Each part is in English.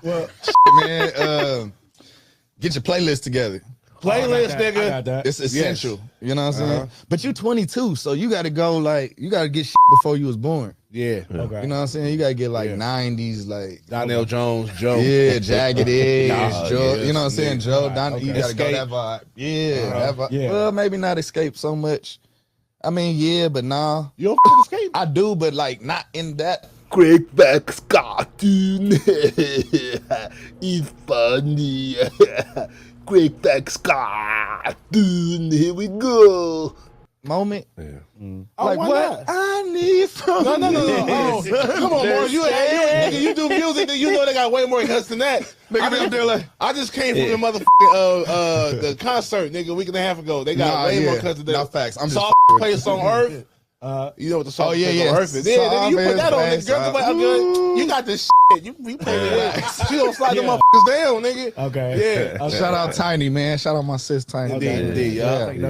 Well, man, get your playlist together. Playlist, nigga. I got that. It's essential. Yes. You know what I'm saying? But you 22, so you got to go you got to get shit before you was born. Yeah. Okay. You know what I'm saying? You got to get 90s, Donnell Jones, Joe. Yeah, Jagged Edge, Joe. You know what I'm saying? Joe, you got to go that vibe. Yeah, that vibe. Yeah. Well, maybe not Escape so much. I mean, yeah, but nah. You don't Escape? I do, but not in that. Craigback's cartoon. It's funny. Craigback's cartoon. Here we go. Moment. Yeah. Like what? I need from No. Oh, come on, Morris. You do music, you know they got way more cuts than that. I just came from the motherfucking the concert, nigga, a week and a half ago. They got way more cuts than that. Not facts. I'm just play a song Earth. You know what the song on Earth is. Yeah, nigga, you put that on, nigga. Girls like, good. You got this shit. You play it. She gonna slide them motherfuckers down, nigga. Okay. Yeah. Shout out Tiny, man. Shout out my sis Tiny. Indeed.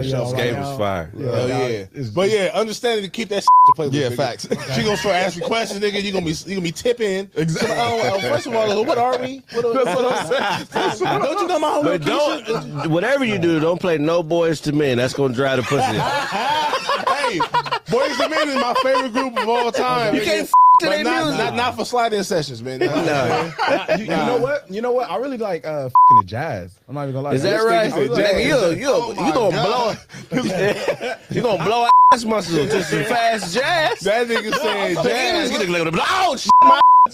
Show's game was fire. Hell yeah. But yeah, understanding to keep that shit to play with. Yeah, facts. She gonna start asking questions, nigga. You gonna be tipping. Exactly. First of all, what are we? Don't you know my homework? But don't, whatever you do, don't play No Boys to Men. That's gonna dry the pussy. Hey, Boys to Men is my favorite group of all time. You can't to their music. Not for slide-in sessions, man. You know what? I really like the jazz. I'm not even gonna lie. Is that right? You gonna blow you gonna blow ass muscles to some fast jazz. That nigga said jazz. Oh shit,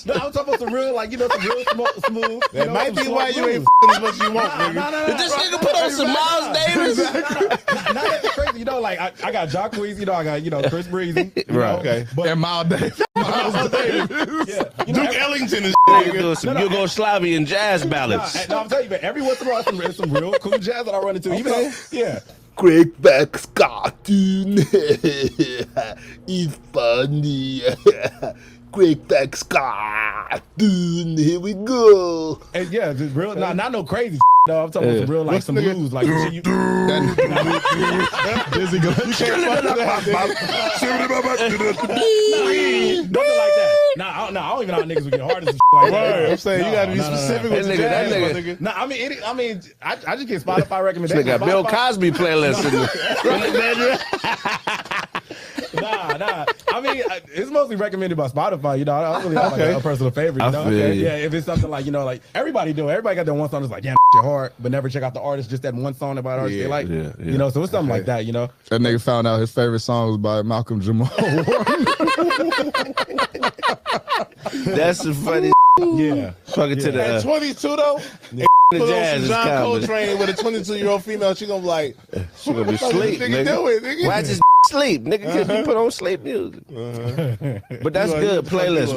no, I'm talking about some real, some real smooth. That might be why you ain't as much as you want, nigga. Did this nigga put on some Miles Davis? Not that crazy, I got Jacquees, I got, Chris Breezy. Right. Okay. And Miles Davis. Duke Ellington is doing some Yugoslavian jazz ballads. No, I'm telling you, man, every once in a while, there's some real cool jazz that I run into. Yeah. Craigback's cartoon. It's funny. Craigback's cartoon. Here we go. And yeah, just real, not no crazy. No, I'm talking about some real, some blues, Dizzy go. You can't nothing like that. I don't even know how niggas would get hard as like that. I'm saying you gotta be specific with that nigga. No, I mean, I just get Spotify recommendations. They got Bill Cosby playlist in the bedroom. Nah. I mean, it's mostly recommended by Spotify. I don't really have a personal favorite. Yeah, if it's something like everybody do. Everybody got that one song that's like, damn, shit hard, but never check out the artist. Just that one song about artists they like. Yeah. So it's something like that. That nigga found out his favorite song was by Malcolm Jamal. That's the funny. Yeah. Fuck it to the. At 22 though. The jazz is John coming. Coltrane with a 22-year-old female, she gonna be like, she gonna be sleep, nigga. Why just sleep, nigga? You put on sleep music. But that's good. Playlist.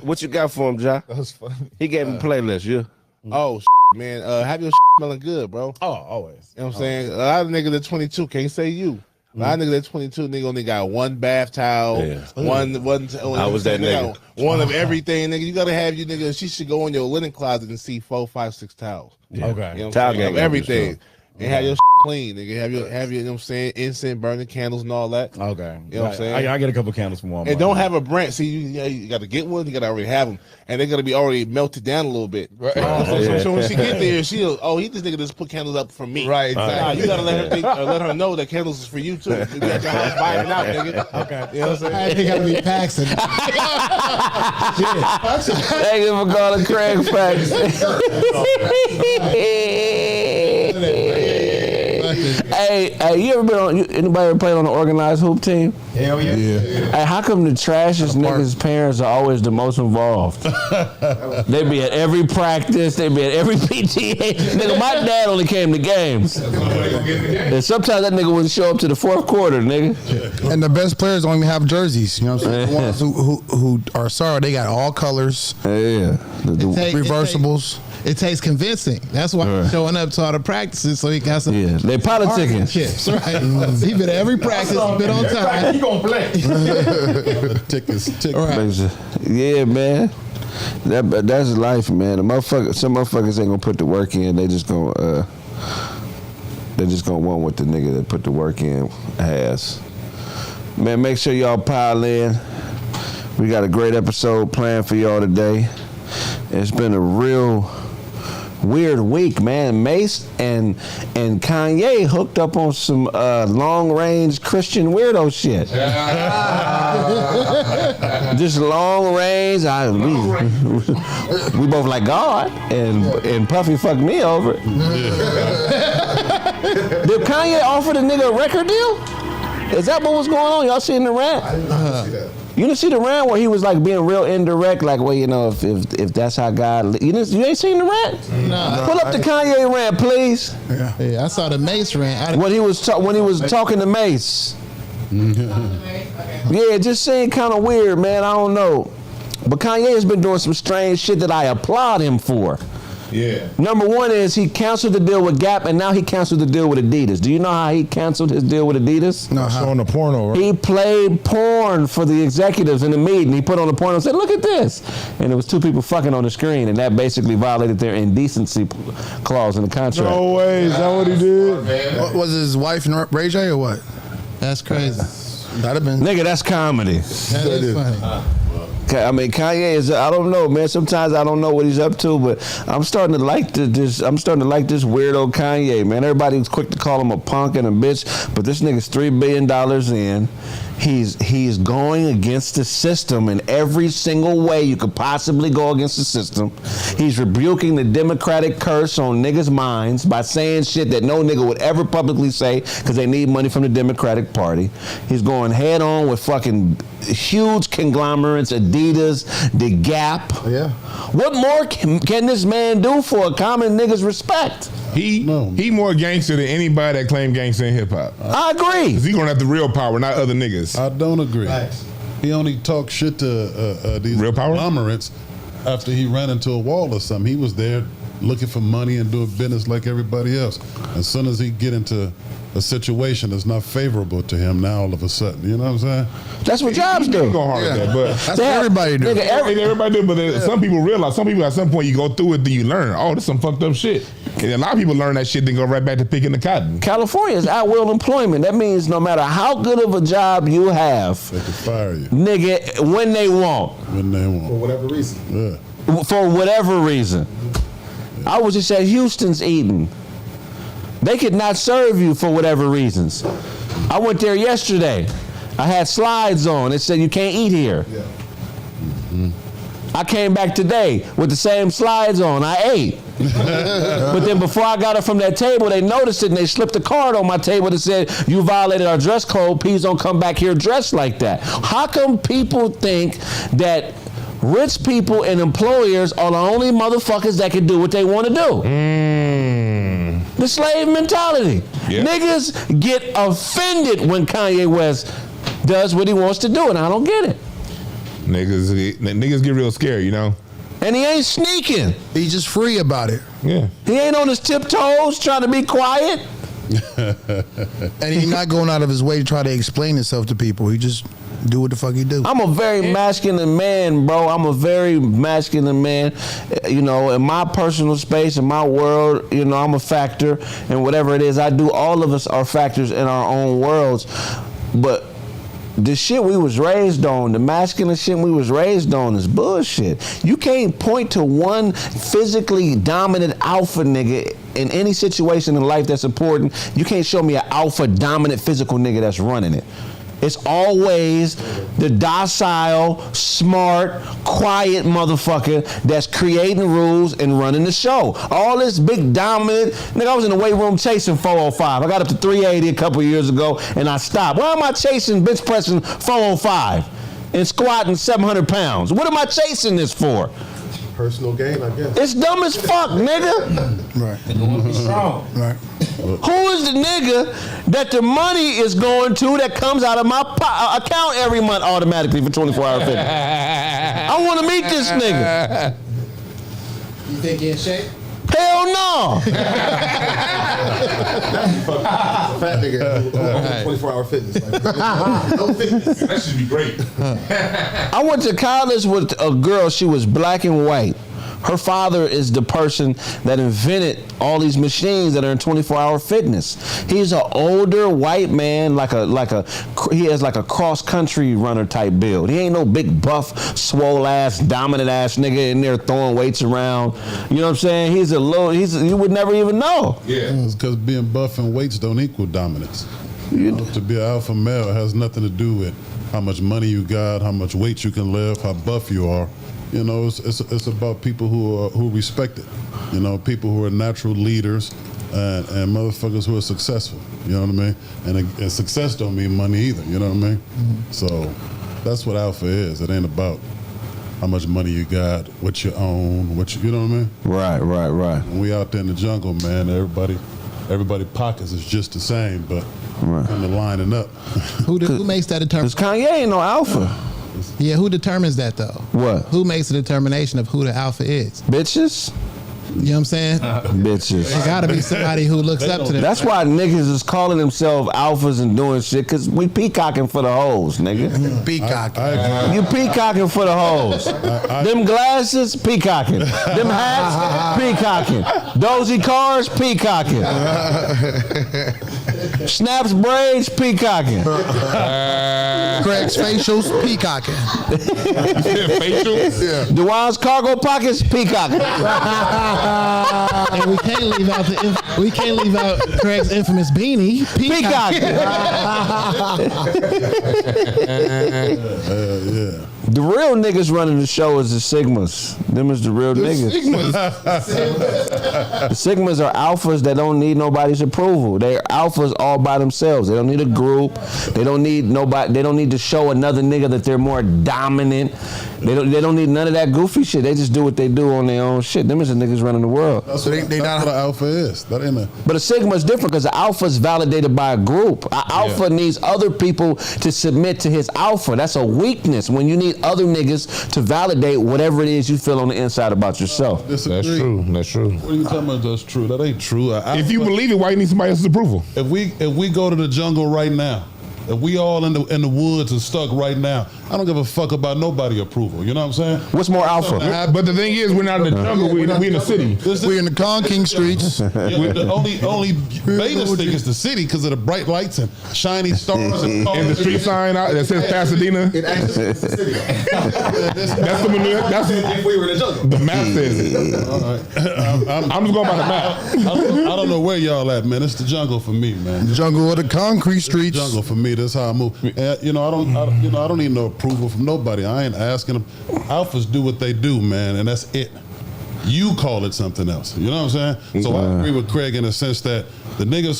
What you got for him, Ja? That was funny. He gave him a playlist. Yeah. Oh man, have your smelling good, bro. Oh, always. You know what I'm saying? A lot of niggas that 22 can't say you. A lot of niggas that 22 nigga only got one bath towel, one. I was that nigga. One of everything, nigga. You gotta have you nigga. She should go in your linen closet and see 4, 5, 6 towels. Yeah. Okay. You know what I'm saying? Everything. And have your clean, nigga. Have your, you know what I'm saying, incense, burning candles and all that. Okay. You know what I'm saying? I get a couple candles from Walmart. And don't have a brand. See, you got to get one. You got to already have them. And they're going to be already melted down a little bit. Right. So when she get there, this nigga just put candles up for me. Right, exactly. Nah, you got to let her know that candles is for you, too. You got your house vibing out, nigga. Okay. You know what I'm saying? They got to be Paxton. Thank you for calling Craig Facts. Hey, you ever been on? Anybody ever played on an organized hoop team? Hell yeah. Hey, how come the trashiest niggas' parents are always the most involved? They be at every practice. They be at every PTA. Nigga, my dad only came to games. And sometimes that nigga wouldn't show up to the fourth quarter, nigga. And the best players don't even have jerseys. You know what I'm saying? The ones who are sorry, they got all colors. Yeah. Reversibles. It takes convincing. That's why he's showing up to all the practices so he got some. Yeah, they politicking. Chips, right? He been at every practice. He been on time. He gonna play. Tickets. Right. Yeah, man. That's life, man. Some motherfuckers ain't gonna put the work in. They just gonna want what the nigga that put the work in has. Man, make sure y'all pile in. We got a great episode planned for y'all today. It's been a real weird week, man. Mace and Kanye hooked up on some long-range Christian weirdo shit. Just long range. We both like God, and Puffy fucked me over. Did Kanye offer the nigga a record deal? Is that what was going on? Y'all seen the rant? I did not see that. You didn't see the rant where he was like being real indirect, like, well, you know, if that's how God, you ain't seen the rant? No. Pull up the Kanye rant, please. Yeah, I saw the Mace rant. When he was talking to Mace. Yeah, it just seemed kind of weird, man. I don't know, but Kanye has been doing some strange shit that I applaud him for. Yeah. Number one is he canceled the deal with Gap, and now he canceled the deal with Adidas. Do you know how he canceled his deal with Adidas? No, showing the porno. Right? He played porn for the executives in the meeting. He put on the porno and said, look at this. And there was two people fucking on the screen, and that basically violated their indecency clause in the contract. No way. Is that what he did? What, was his wife in Ray J or what? That's crazy. That'd have been. Nigga, that's comedy. That is funny. I mean, Kanye is, I don't know, man. Sometimes I don't know what he's up to, but I'm starting to like this weirdo Kanye, man. Everybody's quick to call him a punk and a bitch, but this nigga's $3 billion in. He's going against the system in every single way you could possibly go against the system. He's rebuking the Democratic curse on niggas' minds by saying shit that no nigga would ever publicly say because they need money from the Democratic Party. He's going head on with fucking huge conglomerates, Adidas, The Gap. Yeah. What more can this man do for a common nigga's respect? He more gangster than anybody that claim gangster in hip hop. I agree. Cause he gonna have the real power, not other niggas. I don't agree. Facts. He only talked shit to these Real power? conglomerates after he ran into a wall or something. He was there looking for money and doing business like everybody else. As soon as he get into a situation that's not favorable to him, now all of a sudden, you know what I'm saying? That's what jobs do. Go hard at that, but That's what everybody do. Nigga, everybody do. But some people realize, some people at some point you go through it, then you learn. Oh, this some fucked up shit. And a lot of people learn that shit, then go right back to picking the cotton. California is at will employment. That means no matter how good of a job you have, They can fire you nigga, when they want. when they want. For whatever reason. Yeah. For whatever reason. I was just at Houston's eating. They could not serve you for whatever reasons. I went there yesterday. I had slides on. It said you can't eat here. Yeah. I came back today with the same slides on. I ate. But then before I got up from that table, they noticed it and they slipped a card on my table that said, you violated our dress code. Please don't come back here dressed like that. How come people think that rich people and employers are the only motherfuckers that can do what they want to do? The slave mentality. Yeah. Niggas get offended when Kanye West does what he wants to do, and I don't get it. Niggas get real scared, you know? And he ain't sneaking. He's just free about it. Yeah. He ain't on his tiptoes trying to be quiet. And he's not going out of his way to try to explain himself to people. He just do what the fuck he do. I'm a very masculine man, bro. I'm a very masculine man. You know, in my personal space, in my world, you know, I'm a factor. And whatever it is I do, all of us are factors in our own worlds. But the shit we was raised on, the masculine shit we was raised on is bullshit. You can't point to one physically dominant alpha nigga in any situation in life that's important. You can't show me an alpha dominant physical nigga that's running it. It's always the docile, smart, quiet motherfucker that's creating rules and running the show. All this big dominant, nigga, I was in the weight room chasing 405. I got up to 380 a couple years ago and I stopped. Why am I chasing bench pressing 405 and squatting 700 pounds? What am I chasing this for? Personal gain, I guess. It's dumb as fuck, nigga. Right. Strong. Right. Who is the nigga that the money is going to that comes out of my account every month automatically for 24-hour fitness? I want to meet this nigga. You think he in shape? Hell no. Fat nigga, 24-hour fitness. Like, no fitness. That should be great. I went to college with a girl. She was black and white. Her father is the person that invented all these machines that are in 24-hour fitness. He's an older white man, he has like a cross-country runner type build. He ain't no big buff, swole ass, dominant ass nigga in there throwing weights around. You know what I'm saying? You would never even know. Yeah, it's because being buff and weights don't equal dominance. To be an alpha male has nothing to do with how much money you got, how much weight you can lift, how buff you are. You know, it's about people who respect it. You know, people who are natural leaders and motherfuckers who are successful. You know what I mean? And success don't mean money either. You know what I mean? Mm-hmm. So that's what alpha is. It ain't about how much money you got, what you own, you know what I mean? Right. When we out there in the jungle, man, everybody pockets is just the same, but kind of lining up. Who makes that determination? Because Kanye ain't no alpha. Yeah, who determines that though? What? Who makes the determination of who the alpha is? Bitches. You know what I'm saying? Bitches. There gotta be somebody who looks up to them. That's why niggas is calling themselves alphas and doing shit, because we peacocking for the hoes, nigga. Peacocking. You peacocking for the hoes. Them glasses, peacocking. Them hats, peacocking. Dozy cars, peacocking. Snaps braids, peacocking. Craig's facials, peacocking. Facials? Yeah. Dewan's cargo pockets, peacocking. And we can't leave out Craig's infamous beanie. Peacock. Yeah. The real niggas running the show is the Sigmas. Them is the real niggas. The Sigmas are alphas that don't need nobody's approval. They're alphas all by themselves. They don't need a group. They don't need nobody. They don't need to show another nigga that they're more dominant. They don't need none of that goofy shit. They just do what they do on their own shit. Them is the niggas running the world. That's what an alpha is. That ain't But a Sigma is different because the alpha is validated by a group. An alpha needs other people to submit to his alpha. That's a weakness when you need other niggas to validate whatever it is you feel on the inside about yourself. That's true. What are you talking about? That's true. That ain't true. If you believe it, why you need somebody else's approval? If we go to the jungle right now, if we all in the woods and stuck right now, I don't give a fuck about nobody approval. You know what I'm saying? What's more alpha? But the thing is, we're not in the jungle. We in the city. We're in the Kong King streets. The only beta stick is the city because of the bright lights and shiny stars and the street sign out that says Pasadena. It actually is the city. That's if we were in the jungle. The map says it. All right. I'm just going by the map. I don't know where y'all at, man. It's the jungle for me, man. The jungle of the concrete streets. Jungle for me. That's how I move. And, I don't need no approval from nobody. I ain't asking them. Alphas do what they do, man, and that's it. You call it something else. You know what I'm saying? So I agree with Craig in the sense that the niggas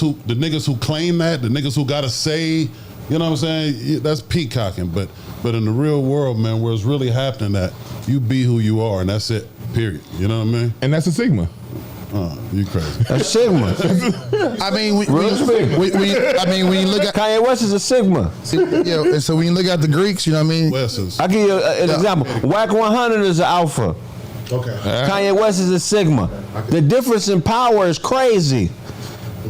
who claim that, the niggas who gotta say, you know what I'm saying? That's peacocking. But in the real world, man, where it's really happening, that you be who you are, and that's it. Period. You know what I mean? And that's a Sigma. Oh, you crazy. That's Sigma. I mean, when you look at Kanye West is a Sigma. Yeah, so when you look at the Greeks, you know what I mean? I'll give you an example. Whack 100 is an alpha. Okay. Kanye West is a Sigma. The difference in power is crazy.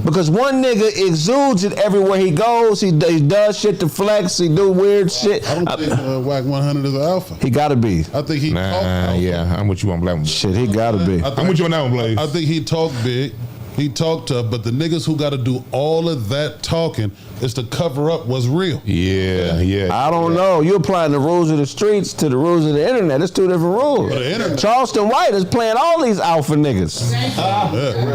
Because one nigga exudes it everywhere he goes. He does shit to flex. He do weird shit. I don't think Whack 100 is an alpha. He gotta be. I think he talk alpha. Yeah, I'm with you on Black one. Shit, he gotta be. I'm with you on that one, Blaze. I think he talked big. He talked tough, but the niggas who got to do all of that talking is to cover up what's real. Yeah. I don't know. You're applying the rules of the streets to the rules of the internet. It's two different rules. Charleston White is playing all these alpha niggas.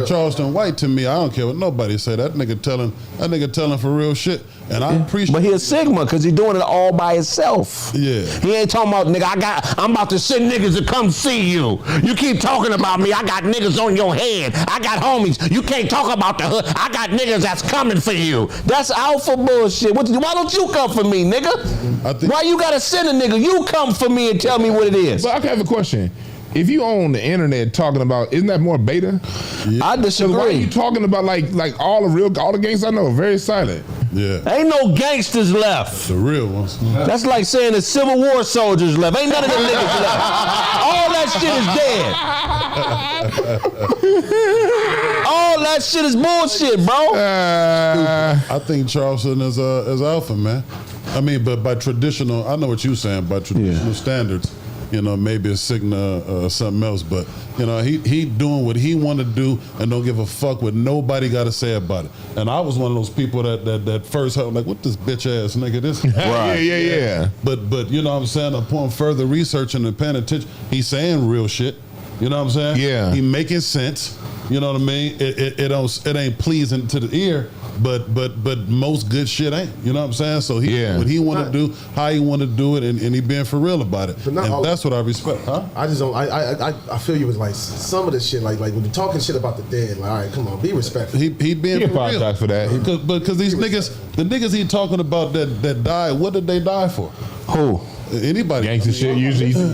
Charleston White, to me, I don't care what nobody say. That nigga telling for real shit. And I appreciate. But he a Sigma because he doing it all by himself. Yeah. He ain't talking about, nigga, I'm about to send niggas to come see you. You keep talking about me. I got niggas on your head. I got homies. You can't talk about the hood. I got niggas that's coming for you. That's alpha bullshit. Why don't you come for me, nigga? Why you gotta send a nigga? You come for me and tell me what it is. But I have a question. If you on the internet talking about, isn't that more beta? Yeah. I disagree. Why are you talking about like all the gangsters I know? Very silent. Yeah. Ain't no gangsters left. The real ones. That's like saying the Civil War soldiers left. Ain't none of them niggas left. All that shit is dead. All that shit is bullshit, bro. I think Charleston is alpha, man. I mean, but by traditional, I know what you're saying, by traditional standards, you know, maybe a Cigna or something else. But you know, he doing what he want to do and don't give a fuck what nobody got to say about it. And I was one of those people that first heard like, what this bitch ass nigga this? Right. Yeah. But you know what I'm saying? Upon further research and paying attention, he's saying real shit. You know what I'm saying? Yeah. He making sense. You know what I mean? It ain't pleasing to the ear, but most good shit ain't. You know what I'm saying? So what he want to do, how he want to do it, and he being for real about it. And that's what I respect. Huh? I just don't. I feel you was like some of the shit like when you're talking shit about the dead. Like, all right, come on, be respectful. He being for real. Apologize for that. Because these niggas, the niggas he talking about that died, what did they die for? Who? Anybody. Gangster shit. Usually some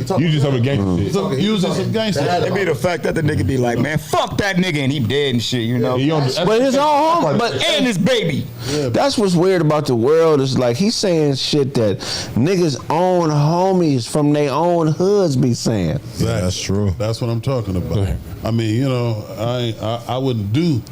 gangster shit. Usually some gangster shit. It be the fact that the nigga be like, man, fuck that nigga and he dead and shit, you know. But his own home, and his baby. That's what's weird about the world is like he's saying shit that niggas own homies from their own hoods be saying. Yeah, that's true. That's what I'm talking about. I mean, you know, I wouldn't do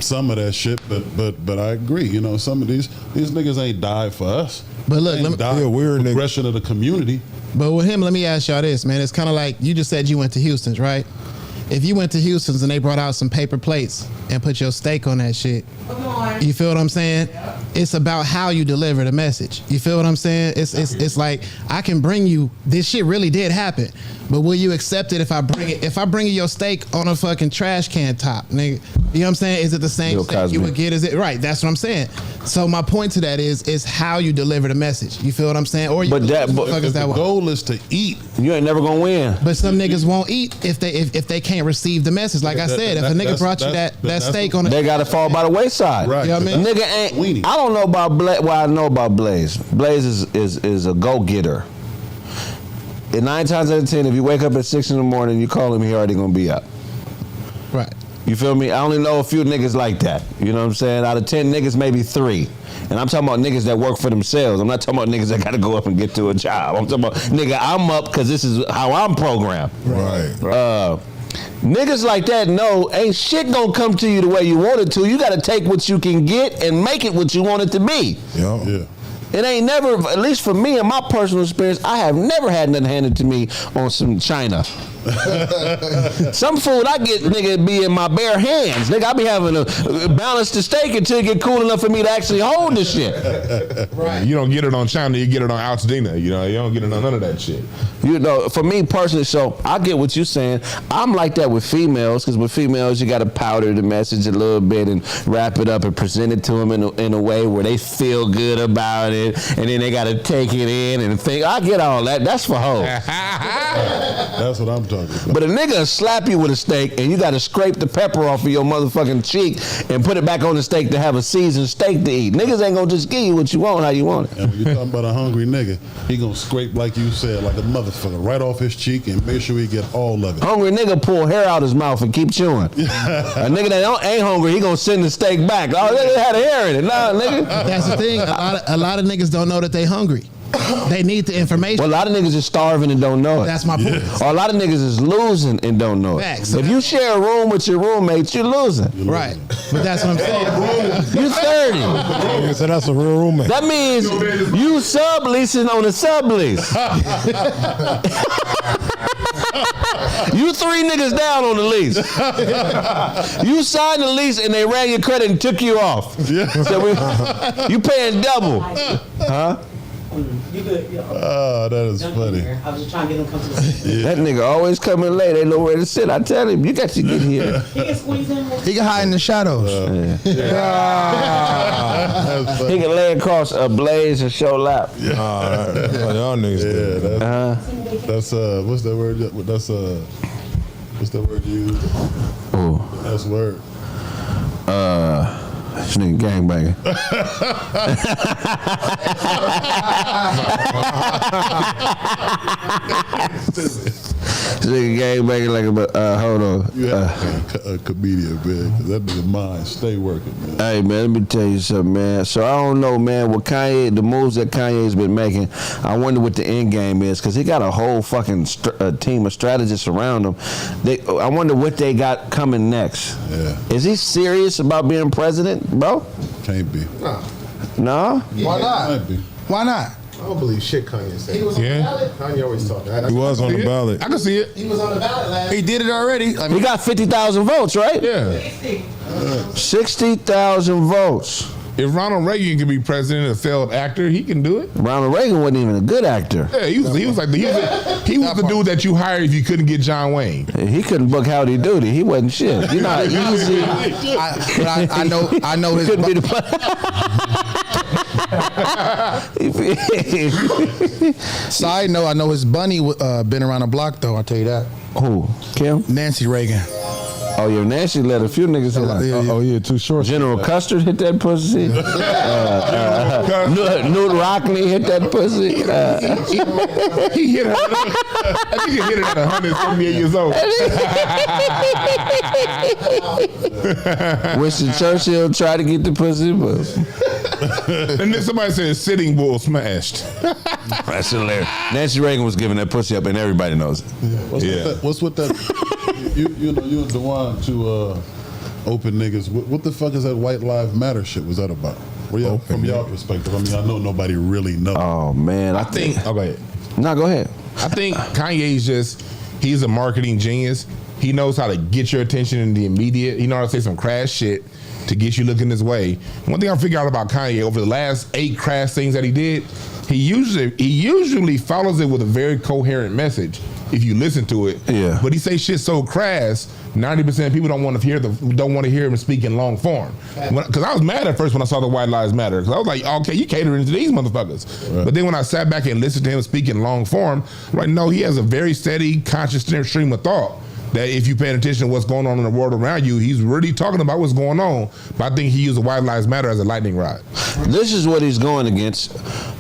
some of that shit, but I agree. You know, some of these niggas ain't died for us. But look, let me, we're progression of the community. But with him, let me ask y'all this, man. It's kind of like you just said you went to Houston's, right? If you went to Houston's and they brought out some paper plates and put your steak on that shit, you feel what I'm saying? It's about how you deliver the message. You feel what I'm saying? It's like I can bring you this shit really did happen, but will you accept it if I bring it? If I bring you your steak on a fucking trash can top, nigga, you know what I'm saying? Is it the same steak you would get? Is it right? That's what I'm saying. So my point to that is how you deliver the message. You feel what I'm saying? Or you the goal is to eat. You ain't never gonna win. But some niggas won't eat if they can't receive the message. Like I said, if a nigga brought you that steak on it, they gotta fall by the wayside. Right. You know what I mean? Nigga ain't. I don't know about Blaze. Well, I know about Blaze. Blaze is a go getter. And 9 times out of 10, if you wake up at 6 in the morning, you call him, he already gonna be up. Right. You feel me? I only know a few niggas like that. You know what I'm saying? Out of 10 niggas, maybe 3. And I'm talking about niggas that work for themselves. I'm not talking about niggas that gotta go up and get to a job. I'm talking about, nigga, I'm up because this is how I'm programmed. Right. Niggas like that know ain't shit gonna come to you the way you want it to. You gotta take what you can get and make it what you want it to be. Yeah. It ain't never, at least for me in my personal experience, I have never had nothing handed to me on some China. Some food I get, nigga, be in my bare hands. Nigga, I be having to balance the steak until it get cool enough for me to actually hold the shit. Right. You don't get it on China, you get it on Altadena. You know, you don't get it on none of that shit. You know, for me personally, so I get what you're saying. I'm like that with females, because with females, you got to powder the message a little bit and wrap it up and present it to them in a way where they feel good about it, and then they got to take it in and think, I get all that. That's for hoes. That's what I'm talking about. But a nigga slap you with a steak and you got to scrape the pepper off of your motherfucking cheek and put it back on the steak to have a seasoned steak to eat. Niggas ain't gonna just give you what you want how you want it. And when you're talking about a hungry nigga, he gonna scrape, like you said, like a motherfucker, right off his cheek and make sure he get all of it. Hungry nigga pull hair out his mouth and keep chewing. A nigga that ain't hungry, he gonna send the steak back. Oh, they had a hair in it. Nah, nigga. That's the thing. A lot of niggas don't know that they hungry. They need the information. Well, a lot of niggas is starving and don't know it. That's my point. Yes. Or a lot of niggas is losing and don't know Facts. it. If you share a room with your roommates, you're losing. Right. But that's what I'm saying. You 30. So that's a real roommate. That means you subleasing on a sublease. You 3 niggas down on the lease. You signed the lease and they ran your credit and took you off. Yeah. So you paying double. Huh? You good? Yeah. Oh, that is funny. I was just trying to get him to come to the Yeah. That nigga always coming late. Ain't nowhere to sit. I tell him, you got to get here. He can squeeze in. He can hide in the shadows. He can lay across a Blaze and show lap. Y'all niggas do. That's what's that word? That's what's that word you use? Oh. That's word. This nigga gangbanging. This nigga gangbanging like a, hold on. You have a comedian, man, 'cause that nigga mind stay working, man. Hey, man, let me tell you something, man. So I don't know, man, what the moves that Kanye's been making, I wonder what the end game is, because he got a whole fucking team of strategists around him. I wonder what they got coming next. Yeah. Is he serious about being president, bro? Can't be. No? Why not? Might be. Why not? I don't believe shit Kanye said. He was on the ballot. Kanye always talk that. He was on the ballot. I can see it. He was on the ballot last. He did it already. He got 50,000 votes, right? Yeah. 60,000 votes. If Ronald Reagan can be president, a failed actor, he can do it. Ronald Reagan wasn't even a good actor. Yeah, he was the dude that you hired if you couldn't get John Wayne. He couldn't book Howdy Doody. He wasn't shit. You're not easy. I know his. Couldn't be the Side note, I know his bunny been around the block though. I'll tell you that. Who? Kim? Nancy Reagan. Oh, yeah, Nancy let a few niggas hit. Oh, yeah, too short. General Custer hit that pussy. Newt Rockney hit that pussy. He hit her. I think he hit it at 178 years old. Winston Churchill tried to get the pussy, but. And then somebody said Sitting Bull smashed. That's hilarious. Nancy Reagan was giving that pussy up, and everybody knows it. What's with that? You know, you and Dewan, two open niggas. What the fuck is that White Lives Matter shit? Was that about? From y'all perspective, I mean, I know nobody really knows. Oh man, I think. Oh, go ahead. No, go ahead. I think Kanye's he's a marketing genius. He knows how to get your attention in the immediate. He knows how to say some crass shit to get you looking this way. One thing I figured out about Kanye over the last 8 crass things that he did, he usually follows it with a very coherent message if you listen to it. Yeah. But he say shit so crass, 90% of people don't want to hear him speak in long form. Because I was mad at first when I saw the White Lives Matter. Because I was like, okay, you catering to these motherfuckers. Right. But then when I sat back and listened to him speak in long form, right, no, he has a very steady, conscious stream of thought. That if you pay attention to what's going on in the world around you, he's really talking about what's going on. But I think he used the White Lives Matter as a lightning rod. This is what he's going against.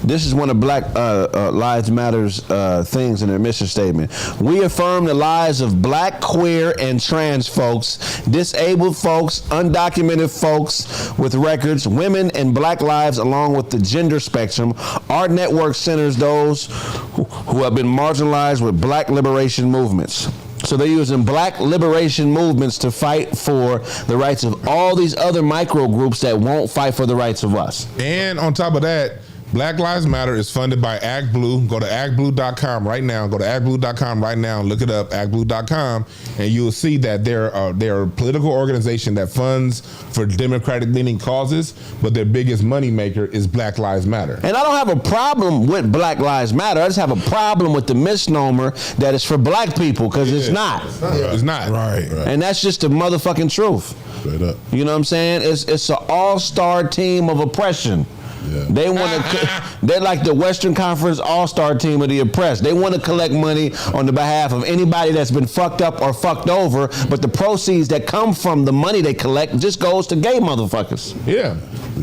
This is one of Black Lives Matter's things in their mission statement. We affirm the lives of Black, queer, and trans folks, disabled folks, undocumented folks with records, women and Black lives along with the gender spectrum. Our network centers those who have been marginalized with Black liberation movements. So they're using Black liberation movements to fight for the rights of all these other micro groups that won't fight for the rights of us. And on top of that, Black Lives Matter is funded by ActBlue. Go to actblue.com right now. Go to actblue.com right now and look it up, actblue.com, and you'll see that they're a political organization that funds for democratic-leaning causes, but their biggest moneymaker is Black Lives Matter. And I don't have a problem with Black Lives Matter. I just have a problem with the misnomer that it's for Black people, because it's not. It's not. Right. And that's just the motherfucking truth. Straight up. You know what I'm saying? It's an all-star team of oppression. Yeah. They want to. They're like the Western Conference All-Star team of the oppressed. They want to collect money on the behalf of anybody that's been fucked up or fucked over, but the proceeds that come from the money they collect just goes to gay motherfuckers. Yeah.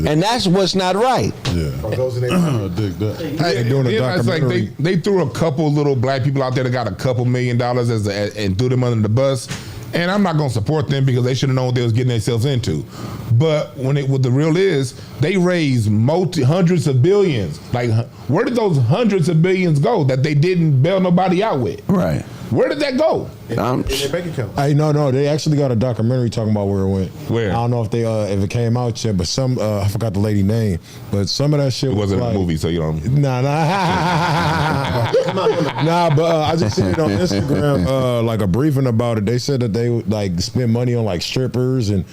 And that's what's not right. Yeah. I dig that. They're doing a documentary. It's like they threw a couple little Black people out there that got a couple $1 million and threw them under the bus. And I'm not going to support them because they should have known what they was getting themselves into. But what the real is, they raised hundreds of billions. Like, where did those hundreds of billions go that they didn't bail nobody out with? Right. Where did that go? In their bank account. No, they actually got a documentary talking about where it went. Where? I don't know if it came out yet, but some I forgot the lady name, but some of that shit wasn't like, a movie, so you don't. Nah. But I just seen it on Instagram, like a briefing about it. They said that they would like spend money on like strippers and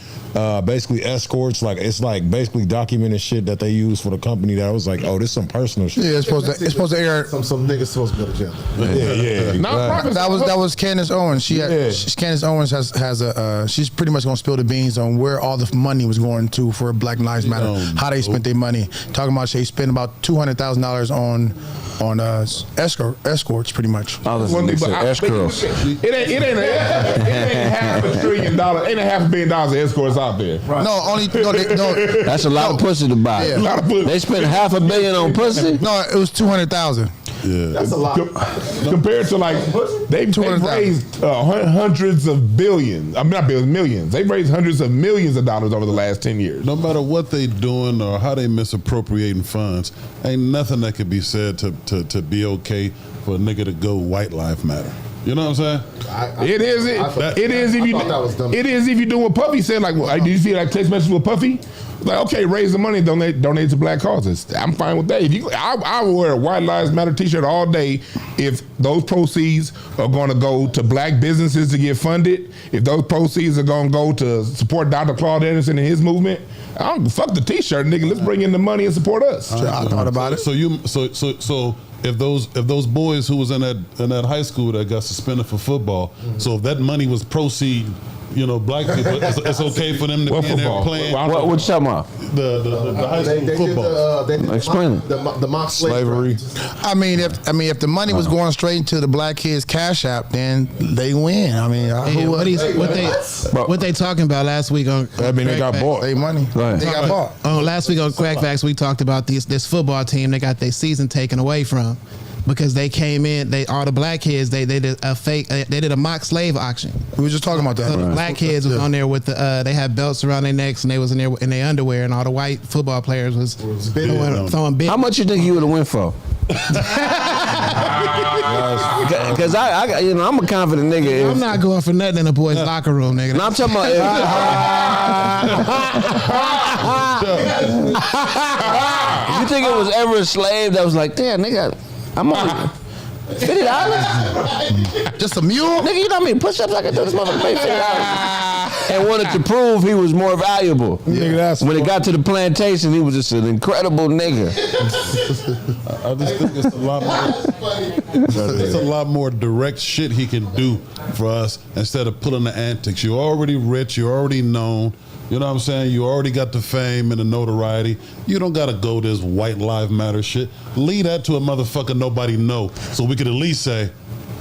basically escorts. Like it's like basically documented shit that they use for the company. That was like, oh, this is some personal shit. Yeah, it's supposed to air. Some niggas supposed to go to jail. Yeah. That was Candace Owens. Candace Owens has a. She's pretty much gonna spill the beans on where all the money was going to for Black Lives Matter. How they spent their money. Talking about they spent about $200,000 on escorts, pretty much. Escorts. It ain't $500 billion. Ain't $500 million of escorts out there. Right. No. That's a lot of pussy to buy. Yeah. A lot of pussy. They spent $500 million on pussy. No, it was 200,000. Yeah. That's a lot. Compared to like they've raised hundreds of billions. I mean, not billions, millions. They've raised hundreds of millions of dollars over the last 10 years. No matter what they doing or how they misappropriating funds, ain't nothing that could be said to be okay for a nigga to go White Lives Matter. You know what I'm saying? It is if you do what Puffy said. Like, did you see like text message with Puffy? Like, okay, raise the money, donate to black causes. I'm fine with that. I will wear a White Lives Matter T-shirt all day if those proceeds are going to go to black businesses to get funded. If those proceeds are going to go to support Dr. Claude Anderson and his movement, I don't fuck the T-shirt, nigga. Let's bring in the money and support us. I thought about it. So if those boys who was in that high school that got suspended for football, so if that money was proceed, black people, it's okay for them to be in there playing. What you talking about? The high school football. Explain it. The mock slavery. I mean, if the money was going straight into the black kids' cash app, then they win. I mean, what they talking about last week on? They got bought. They money. They got bought. Last week on Crack Facts, we talked about this football team. They got their season taken away from. Because they came in, all the black kids, they did a fake, they did a mock slave auction. We were just talking about that. So the black kids was on there with they had belts around their necks and they was in there in their underwear, and all the white football players was throwing big. How much you think you would have went for? Because I'm a confident nigga. I'm not going for nothing in the boys' locker room, nigga. No, I'm talking about. You think it was ever a slave that was like, damn, nigga, I'm only $50? Just a mule? Nigga, you know how many push-ups I can do? This motherfucker paid $50. And wanted to prove he was more valuable. Nigga, when it got to the plantation, he was just an incredible nigga. I just think it's a lot more direct shit he can do for us instead of pulling the antics. You're already rich, you're already known. You know what I'm saying? You already got the fame and the notoriety. You don't gotta go this White Lives Matter shit. Leave that to a motherfucker nobody know, so we could at least say,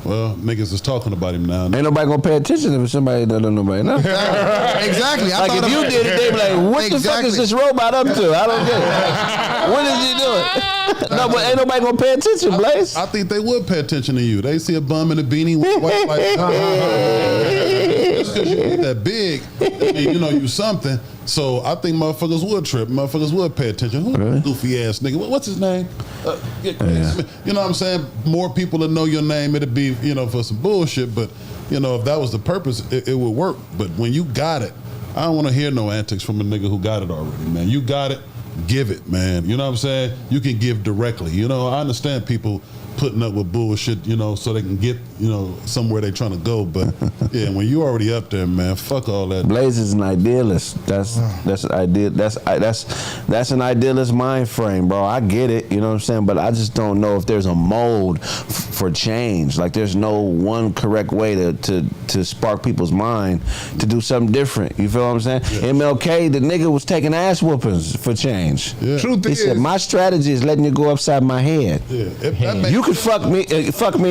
well, niggas is talking about him now. Ain't nobody gonna pay attention if it's somebody that don't know nobody know. Exactly. Like if you did it, they'd be like, what the fuck is this robot up to? I don't get it. What is he doing? No, but ain't nobody gonna pay attention, Blaze. I think they would pay attention to you. They see a bum in a beanie with white lights. Just because you get that big, I mean, you something. So I think motherfuckers would trip. Motherfuckers would pay attention. Who goofy ass nigga? What's his name? You know what I'm saying? More people to know your name, it'd be, for some bullshit. But, if that was the purpose, it would work. But when you got it, I don't want to hear no antics from a nigga who got it already, man. You got it, give it, man. You know what I'm saying? You can give directly. I understand people putting up with bullshit, so they can get, somewhere they trying to go. But yeah, when you already up there, man, fuck all that. Blaze is an idealist. That's an ideal. That's an idealist mind frame, bro. I get it, you know what I'm saying. But I just don't know if there's a mold for change. Like there's no one correct way to spark people's mind to do something different. You feel what I'm saying? Yeah. MLK, the nigga was taking ass whoopings for change. Yeah. Truth he said, my strategy is letting you go upside my head. Yeah. You could fuck me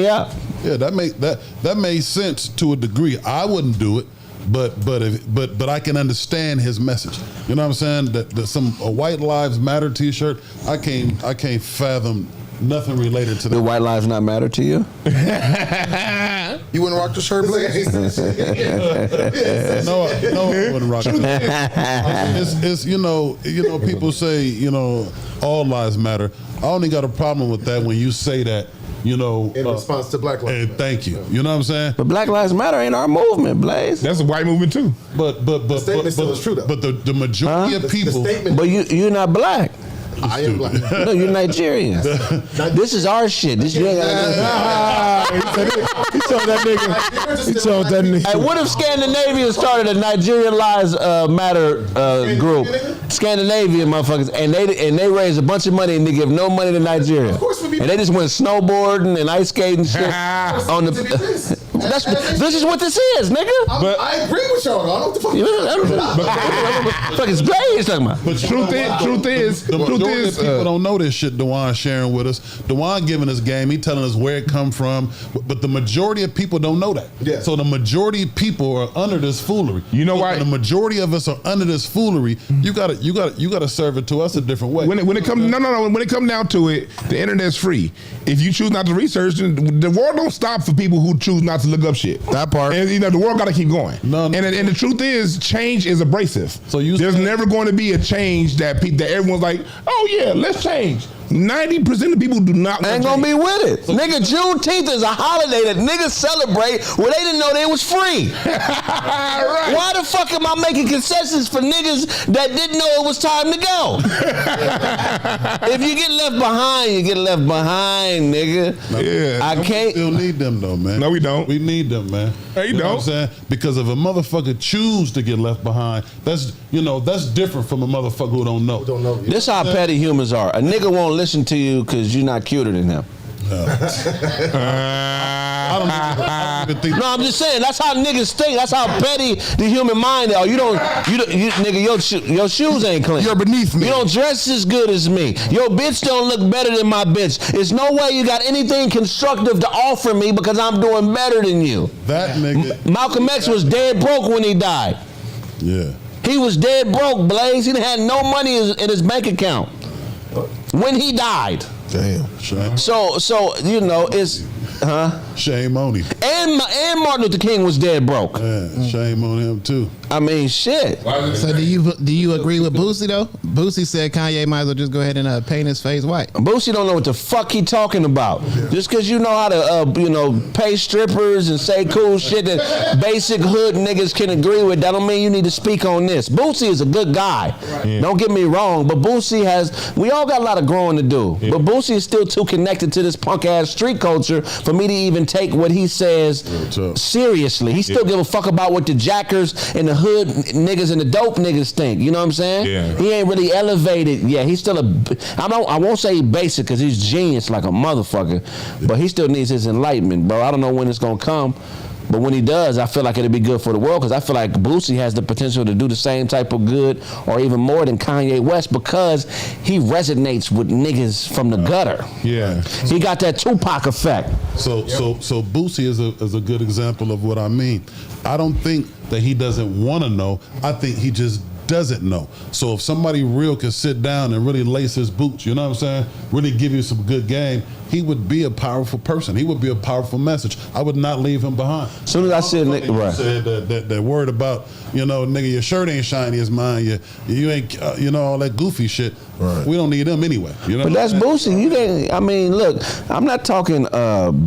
up. Yeah, that made sense to a degree. I wouldn't do it, but I can understand his message. You know what I'm saying? That a White Lives Matter T-shirt, I can't fathom nothing related to that. Do White Lives not matter to you? You wouldn't rock the shirt, Blaze? No, I wouldn't rock it. It's people say, all lives matter. I only got a problem with that when you say that, in response to Black Lives Matter. Thank you. You know what I'm saying? But Black Lives Matter ain't our movement, Blaze. That's a white movement too. But the statement still is true though. But the majority of people. But you're not black. I am black. No, you're Nigerian. This is our shit. This He told that nigga. Hey, what if Scandinavia started a Nigerian Lives Matter group? Scandinavian motherfuckers, and they raised a bunch of money and they give no money to Nigeria. Of course, and they just went snowboarding and ice skating shit on the. This is what this is, nigga. I agree with y'all. I don't know what the fuck is Blaze talking about. But truth is, the majority of people don't know this shit. Dewan sharing with us. Dewan giving us game. He telling us where it come from. But the majority of people don't know that. Yeah. So the majority of people are under this foolery. You know why? The majority of us are under this foolery. You gotta serve it to us a different way. When it comes when it comes down to it, the internet's free. If you choose not to research, the world don't stop for people who choose not to look up shit. That part. And the world gotta keep going. And the truth is, change is abrasive. So there's never going to be a change that everyone's like, oh yeah, let's change. 90% of people do not ain't gonna be with it. Nigga, Juneteenth is a holiday that niggas celebrate where they didn't know they was free. Right. Why the fuck am I making concessions for niggas that didn't know it was time to go? If you get left behind, you get left behind, nigga. Yeah, I can't. We still need them though, man. No, we don't. We need them, man. Hey, you know don't. what I'm saying? Because if a motherfucker choose to get left behind, that's different from a motherfucker who don't know. This how petty humans are. A nigga won't listen to you because you're not cuter than him. I don't even think. No, I'm just saying that's how niggas think. That's how petty the human mind are. You nigga, your shoes ain't clean. You're beneath me. You don't dress as good as me. Your bitch don't look better than my bitch. There's no way you got anything constructive to offer me because I'm doing better than you. That nigga. Malcolm X was dead broke when he died. Yeah. He was dead broke, Blaze. He had no money in his bank account when he died. Damn. Shame. So it's shame on him. And Martin Luther King was dead broke. Yeah, shame on him too. I mean, shit. So do you agree with Boosie though? Boosie said Kanye might as well just go ahead and paint his face white. Boosie don't know what the fuck he talking about. Just because you know how to pay strippers and say cool shit that basic hood niggas can agree with, that don't mean you need to speak on this. Boosie is a good guy. Right. Don't get me wrong, but Boosie we all got a lot of growing to do. Yeah. But Boosie is still too connected to this punk ass street culture for me to even take what he says seriously. He still give a fuck about what the jackers and the hood niggas and the dope niggas think. You know what I'm saying? Yeah. He ain't really elevated yet. He's still I won't say basic because he's genius like a motherfucker, but he still needs his enlightenment, bro. I don't know when it's gonna come. But when he does, I feel like it'll be good for the world because I feel like Boosie has the potential to do the same type of good or even more than Kanye West because he resonates with niggas from the gutter. Yeah. He got that Tupac effect. So Boosie is a good example of what I mean. I don't think that he doesn't want to know. I think he just doesn't know. So if somebody real can sit down and really lace his boots, you know what I'm saying? Really give you some good game, he would be a powerful person. He would be a powerful message. I would not leave him behind. As soon as I said that word about, nigga, your shirt ain't shiny as mine. You ain't, all that goofy shit. Right. We don't need them anyway. But that's Boosie. You can't. I mean, look, I'm not talking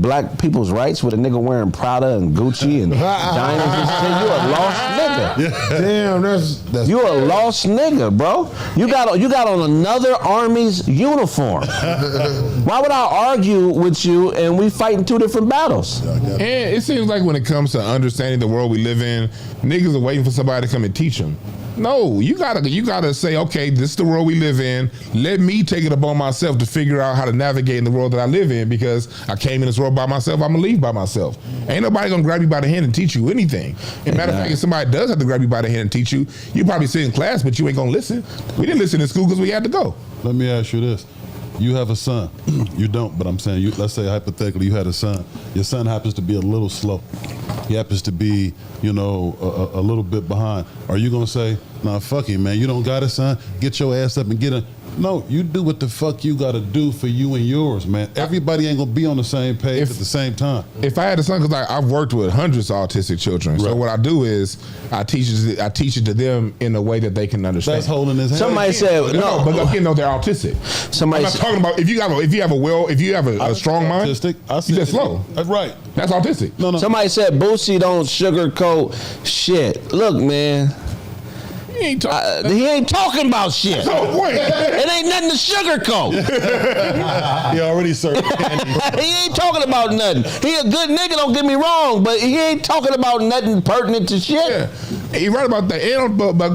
black people's rights with a nigga wearing Prada and Gucci and diamonds and shit. You a lost nigga. Yeah. Damn, that's you a lost nigga, bro. You got on another army's uniform. Why would I argue with you and we fighting two different battles? And it seems like when it comes to understanding the world we live in, niggas are waiting for somebody to come and teach them. No, you gotta say, okay, this is the world we live in. Let me take it upon myself to figure out how to navigate in the world that I live in because I came in this world by myself. I'm gonna leave by myself. Ain't nobody gonna grab you by the hand and teach you anything. As a matter of fact, if somebody does have to grab you by the hand and teach you, you probably sit in class, but you ain't gonna listen. We didn't listen in school because we had to go. Let me ask you this. You have a son. You don't, but I'm saying, let's say hypothetically you had a son. Your son happens to be a little slow. He happens to be, a little bit behind. Are you going to say, nah, fuck him, man. You don't got a son? Get your ass up and get him. No, you do what the fuck you got to do for you and yours, man. Everybody ain't going to be on the same page at the same time. If I had a son, because I've worked with hundreds of autistic children. Right. So what I do is I teach it to them in a way that they can understand. That's holding his hand. Somebody said, no. But again, they're autistic. I'm not talking about if you have a strong mind, autistic, you're just slow. That's right. That's autistic. No. Somebody said Boosie don't sugarcoat shit. Look, man. He ain't talking about shit. It ain't nothing to sugarcoat. He already served candy. He ain't talking about nothing. He a good nigga, don't get me wrong, but he ain't talking about nothing pertinent to shit. Yeah. You're right about that.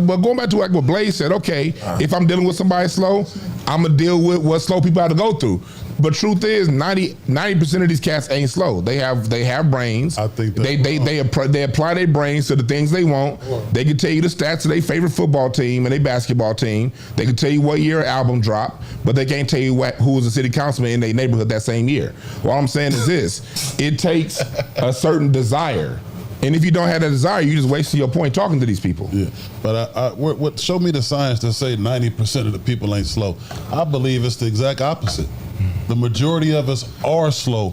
But going back to like what Blaze said, okay, if I'm dealing with somebody slow, I'm going to deal with what slow people have to go through. But truth is, 90% of these cats ain't slow. They have brains. I think they apply their brains to the things they want. They can tell you the stats of their favorite football team and their basketball team. They can tell you what year an album dropped, but they can't tell you who was a city councilman in their neighborhood that same year. What I'm saying is this: it takes a certain desire. And if you don't have that desire, you just wasting your point talking to these people. Yeah, but show me the science that say 90% of the people ain't slow. I believe it's the exact opposite. The majority of us are slow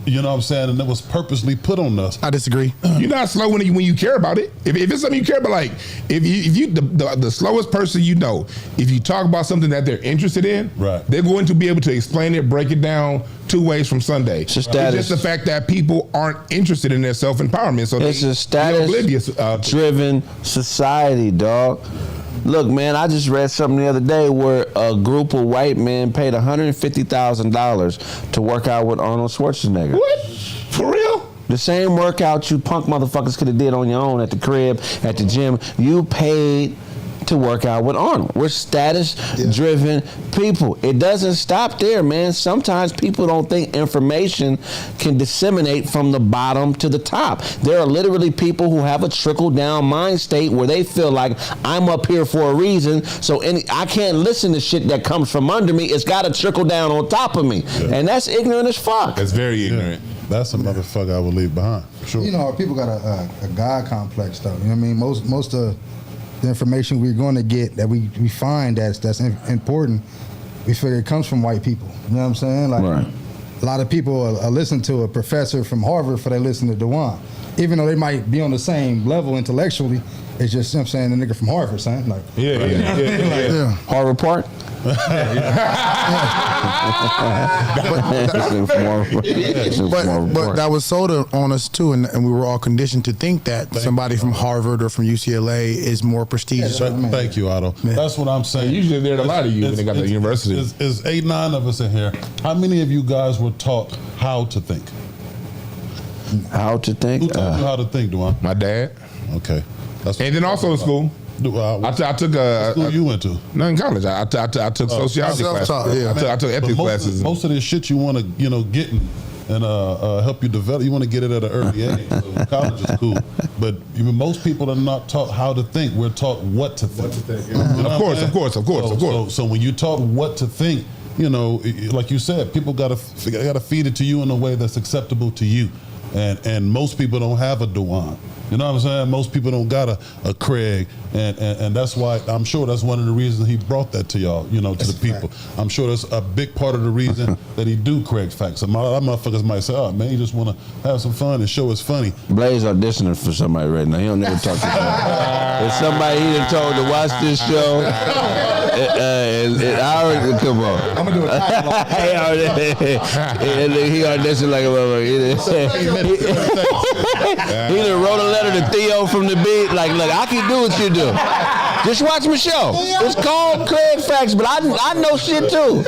you know what I'm saying, and it was purposely put on us. I disagree. You're not slow when you care about it. If it's something you care about, like if you the slowest person you know, if you talk about something that they're interested in, right, they're going to be able to explain it, break it down 2 ways from Sunday. It's just the fact that people aren't interested in their self-empowerment. So it's a status-driven society, dog. Look, man, I just read something the other day where a group of white men paid $150,000 to work out with Arnold Schwarzenegger. What? For real? The same workout you punk motherfuckers could have did on your own at the crib, at the gym, you paid to work out with Arnold. We're status-driven people. It doesn't stop there, man. Sometimes people don't think information can disseminate from the bottom to the top. There are literally people who have a trickle-down mind state where they feel like I'm up here for a reason, so I can't listen to shit that comes from under me. It's got to trickle down on top of me. Yeah. And that's ignorant as fuck. That's very ignorant. Yeah. That's a motherfucker I would leave behind. Sure. You know, people got a God complex, though. You know what I mean? Most of the information we're going to get that we find that's important, we figure it comes from white people. You know what I'm saying? Like, right. A lot of people listen to a professor from Harvard before they listen to DeWan. Even though they might be on the same level intellectually, it's just, you know what I'm saying, the nigga from Harvard, son. Like, Yeah. Harvard Park? But that was sold on us too, and we were all conditioned to think that somebody from Harvard or from UCLA is more prestigious. Thank you, Otto. Yeah. That's what I'm saying. Usually there's a lot of you when they got the university. There's 8, 9 of us in here. How many of you guys were taught how to think? How to think? Who taught you how to think, Duane? My dad. Okay. And then also in school. I took what school you went to? No, in college. I took sociology classes. I took ethics classes. Most of this shit you want to get and help you develop. You want to get it at an early age. So college is cool, but most people are not taught how to think. We're taught what to think. Of course. So when you taught what to think, like you said, people gotta feed it to you in a way that's acceptable to you, and most people don't have a Duane. You know what I'm saying? Most people don't got a Craig, and that's why I'm sure that's one of the reasons he brought that to y'all, to the people. I'm sure that's a big part of the reason that he do Craig's Facts. Some other motherfuckers might say, "Oh man, he just want to have some fun and show us funny." Blaze auditioning for somebody right now. He don't never talk to somebody. If somebody he done told to watch this show, I already come on. I'm gonna do a he auditioned like a motherfucker. He done wrote a letter to Theo from the beat, like, look, I can do what you do. Just watch my show. It's called Craig Facts, but I know shit too.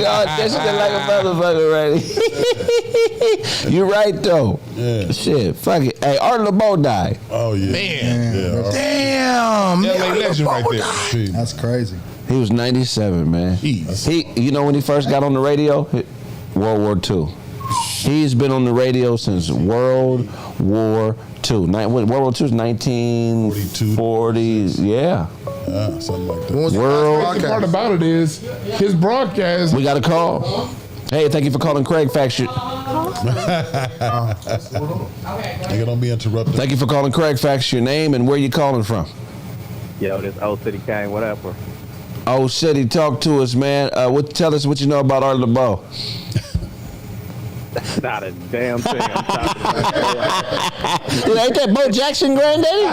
Auditioning like a motherfucker, right? You right though. Yeah. Shit, fuck it. Hey, Art LeBeau died. Oh yeah, man. Yeah. Damn. Legend right there. That's crazy. He was 97, man. You know when he first got on the radio? World War II. He's been on the radio since World War II. World War II is 1940. Yeah. Something like that. The part about it is his broadcast. We got a call. Hey, thank you for calling Craig Facts. Nigga, don't be interrupted. Thank you for calling Craig Facts. Your name and where you calling from? Yo, this Old City Kane. What up, bro? Old City, talk to us, man. Tell us what you know about Art LeBeau. Not a damn thing. I'm talking about. Ain't that Bo Jackson granddaddy?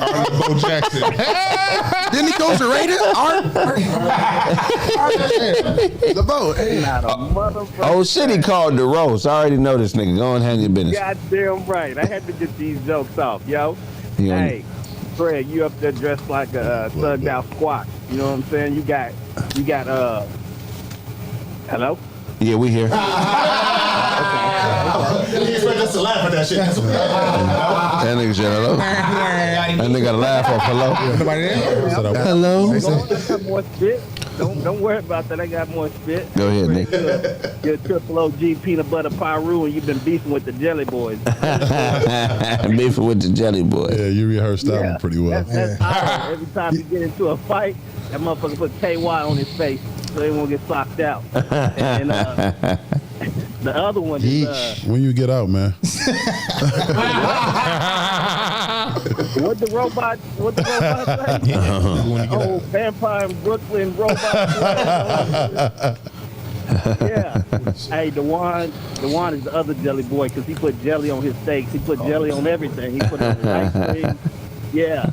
Art Bo Jackson. Didn't he go to Raiders? Art LeBeau. Not a motherfucker. Old City called the roast. I already know this nigga. Go and handle your business. Goddamn right. I had to get these jokes off, yo. Hey, Craig, you up there dressed like a thugged out squat. You know what I'm saying? You got hello? Yeah, we here. You expect us to laugh at that shit. That nigga said hello. That nigga got to laugh off hello. Nobody there? Hello. I got more spit. Don't worry about that. I got more spit. Go ahead, Nick. You're Triple OG peanut butter Pyru, and you've been beefing with the Jelly Boys. Beefing with the Jelly Boys. Yeah, you rehearsed that one pretty well. That's every time you get into a fight, that motherfucker put KY on his face so he won't get socked out. And the other one is when you get out, man. What the robot say? Oh, vampire in Brooklyn robot. Yeah. Hey, Dewan is the other jelly boy because he put jelly on his steaks. He put jelly on everything. He put it on his ice cream. Yeah.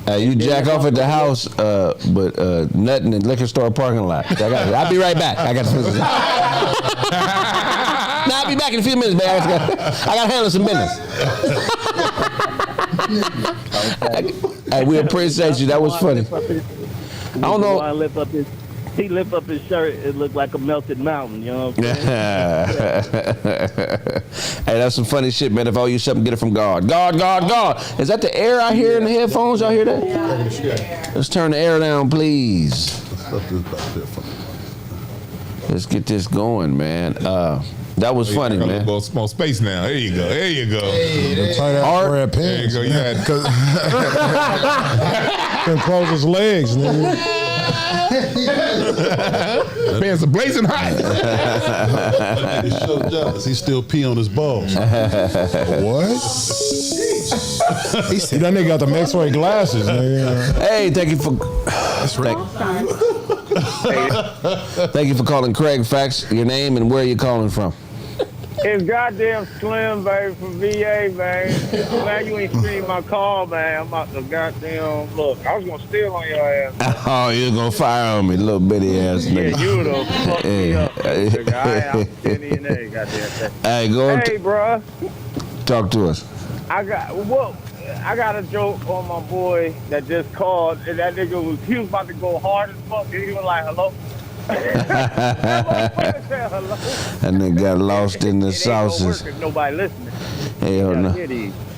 You jack off at the house, but nothing in the liquor store parking lot. I'll be right back. I got to finish this. No, I'll be back in a few minutes, man. I got to handle some business. Hey, we appreciate you. That was funny. I don't know. He lift up his shirt, it looked like a melted mountain, you know what I'm saying? Hey, that's some funny shit, man. If I owe you something, get it from God. God. Is that the air I hear in the headphones? Y'all hear that? Yeah. Let's turn the air down, please. Let's get this going, man. That was funny, man. A little small space now. There you go. Hey, Art. There you go. You had can close his legs, nigga. Man's blazing hot. He's so jealous. He still pee on his balls. What? That nigga got the X-ray glasses, nigga. Hey, thank you for. Thank you for calling Craig Facts. Your name and where you calling from? It's goddamn Slim, baby, from VA, man. Glad you ain't screened my call, man. I'm about to goddamn look. I was gonna steal on your ass. Oh, you was gonna fire on me, little bitty ass nigga. Yeah, you would have fucked me up, nigga. I'm DNA, goddamn. Hey, go. Hey, bro. Talk to us. I got a joke on my boy that just called, and that nigga was about to go hard as fuck, and he was like, hello. That nigga got lost in the sauces. Nobody listening. Hell no.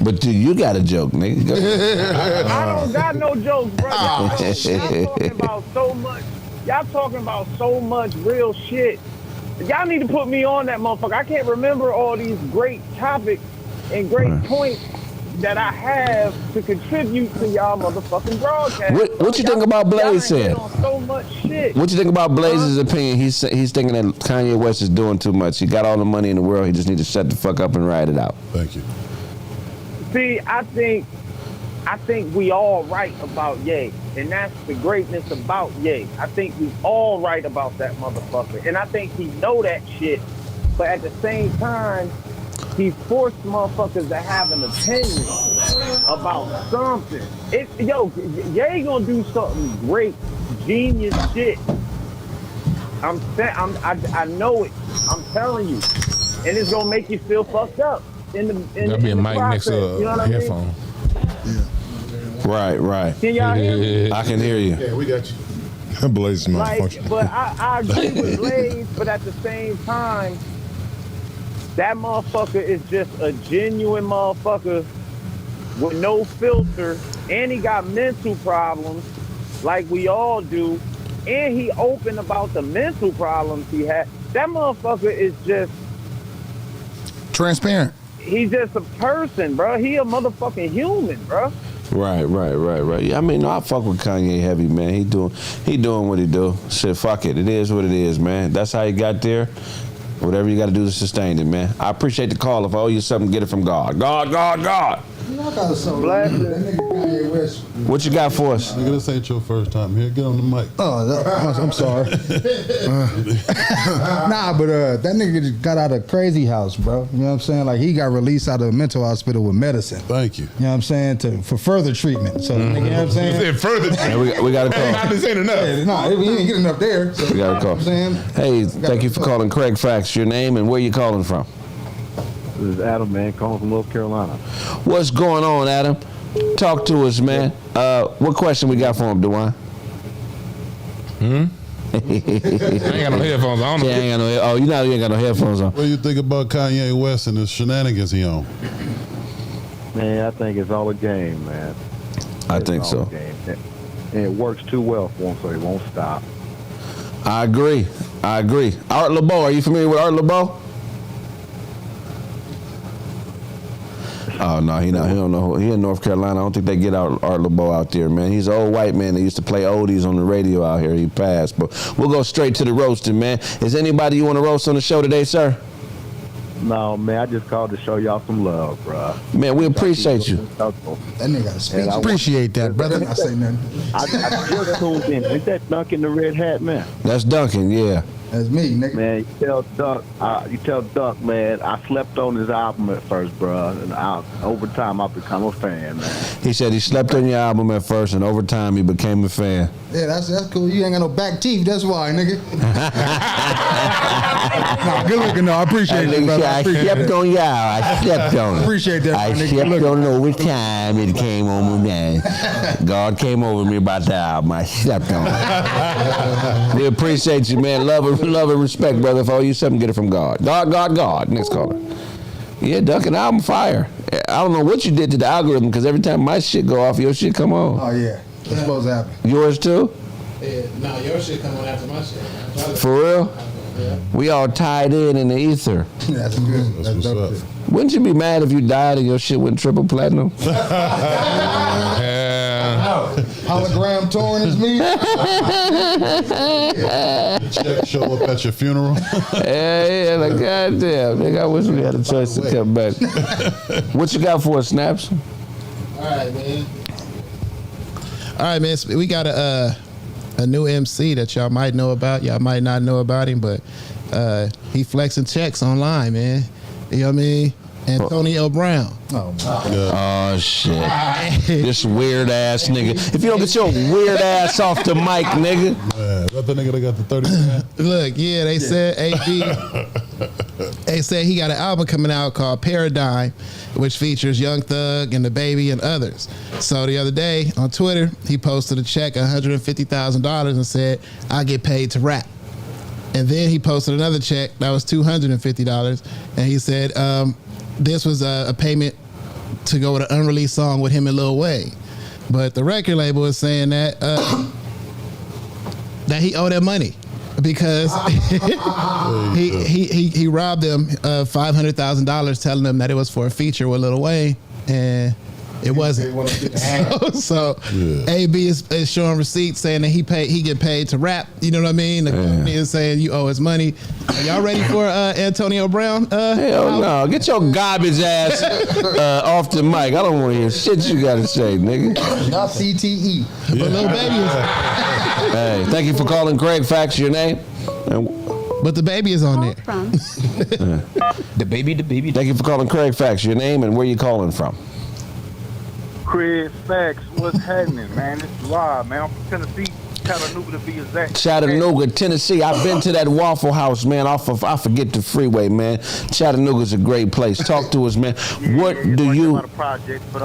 But you got a joke, nigga. I don't got no jokes, bro. Y'all talking about so much. Y'all talking about so much real shit. Y'all need to put me on that motherfucker. I can't remember all these great topics and great points that I have to contribute to y'all motherfucking broadcast. What you think about Blaze said? So much shit. What you think about Blaze's opinion? He's thinking that Kanye West is doing too much. He got all the money in the world. He just needs to shut the fuck up and ride it out. Thank you. See, I think we all right about Ye, and that's the greatness about Ye. I think we all right about that motherfucker, and I think he know that shit. But at the same time, he forced motherfuckers to have an opinion about something. Ye gonna do something great, genius shit. I know it. I'm telling you, and it's gonna make you feel fucked up. That'll be a mic next to a headphone. Right. Can y'all hear me? I can hear you. Yeah, we got you. Blaze malfunction. But I agree with Blaze, but at the same time, that motherfucker is just a genuine motherfucker with no filter, and he got mental problems like we all do, and he open about the mental problems he had. That motherfucker is just transparent. He's just a person, bro. He a motherfucking human, bro. Right. Yeah, I mean, I fuck with Kanye heavy, man. He doing what he do. Shit, fuck it. It is what it is, man. That's how he got there. Whatever you got to do to sustain it, man. I appreciate the call. If I owe you something, get it from God. God. You know, I got something. That nigga Kanye West. What you got for us? Nigga, this ain't your first time here. Get on the mic. I'm sorry. But that nigga just got out of crazy house, bro. You know what I'm saying? Like, he got released out of a mental hospital with medicine. Thank you. You know what I'm saying? For further treatment. So, nigga, you know what I'm saying? Further treatment. We got to call. I just ain't enough. Yeah, we didn't get enough there. So, We got to call. You know what I'm saying? Hey, thank you for calling Craig Facts. Your name and where you calling from? This is Adam, man, calling from North Carolina. What's going on, Adam? Talk to us, man. What question we got for him, Dewan? I ain't got no headphones on. Yeah, ain't got no. Oh, you know you ain't got no headphones on. What do you think about Kanye West and the shenanigans he on? Man, I think it's all a game, man. I think so. And it works too well for him, so he won't stop. I agree. Art LeBeau, are you familiar with Art LeBeau? Oh no, he don't know. He in North Carolina. I don't think they get Art LeBeau out there, man. He's an old white man that used to play oldies on the radio out here. He passed, but we'll go straight to the roasting, man. Is anybody you want to roast on the show today, sir? No, man, I just called to show y'all some love, bro. Man, we appreciate you. That nigga got a speech. Appreciate that, brother. I say nothing. I just tuned in. Is that Duncan the Red Hat, man? That's Duncan, yeah. That's me, nigga. Man, you tell Duck, man, I slept on his album at first, bro. And over time, I've become a fan, man. He said he slept on your album at first, and over time, he became a fan. Yeah, that's cool. You ain't got no back teeth. That's why, nigga. Nah, good looking though. I appreciate it, brother. I slept on y'all. I slept on it. Appreciate that, I nigga. slept Look. on it over time. It came over me. God came over me about the album. I slept on it. We appreciate you, man. Love and respect, brother. If I owe you something, get it from God. God. Next caller. Yeah, Duncan, album fire. I don't know what you did to the algorithm because every time my shit go off, your shit come on. Oh yeah, that's supposed to happen. Yours too? Yeah, no, your shit come on after my shit. For real? Yeah. We all tied in the ether. That's good. That's what's up. Wouldn't you be mad if you died and your shit went triple platinum? Hologram touring is me. Check show up at your funeral. Yeah, like goddamn, nigga. I wish we had a choice to come back. What you got for us, Snaps? All right, man. We got a new MC that y'all might know about. Y'all might not know about him, but he flexing checks online, man. You know what I mean? Antonio Brown. Oh, oh shit. This weird ass nigga. If you don't get your weird ass off the mic, nigga. Man, that the nigga that got the 30. Look, yeah, they said AB. They said he got an album coming out called Paradigm, which features Young Thug and The Baby and others. So the other day on Twitter, he posted a check $150,000 and said, "I get paid to rap." And then he posted another check that was $250, and he said, this was a payment to go with an unreleased song with him and Lil Wayne. But the record label is saying that that he owed that money because he robbed them of $500,000, telling them that it was for a feature with Lil Wayne, and it wasn't. So AB is showing receipts saying that he get paid to rap. You know what I mean? The company is saying you owe us money. Are y'all ready for Antonio Brown? Hell no. Get your garbage ass off the mic. I don't want to hear shit you got to say, nigga. Not CTE. But Lil Baby is. Hey, thank you for calling Craig Facts, your name. But the baby is on there. The baby. Thank you for calling Craig Facts, your name and where you calling from. Craig Facts, what's happening, man? It's live, man. I'm from Tennessee, Chattanooga to be exact. Chattanooga, Tennessee. I've been to that Waffle House, man. I forget the freeway, man. Chattanooga's a great place. Talk to us, man. What do you? Project, but,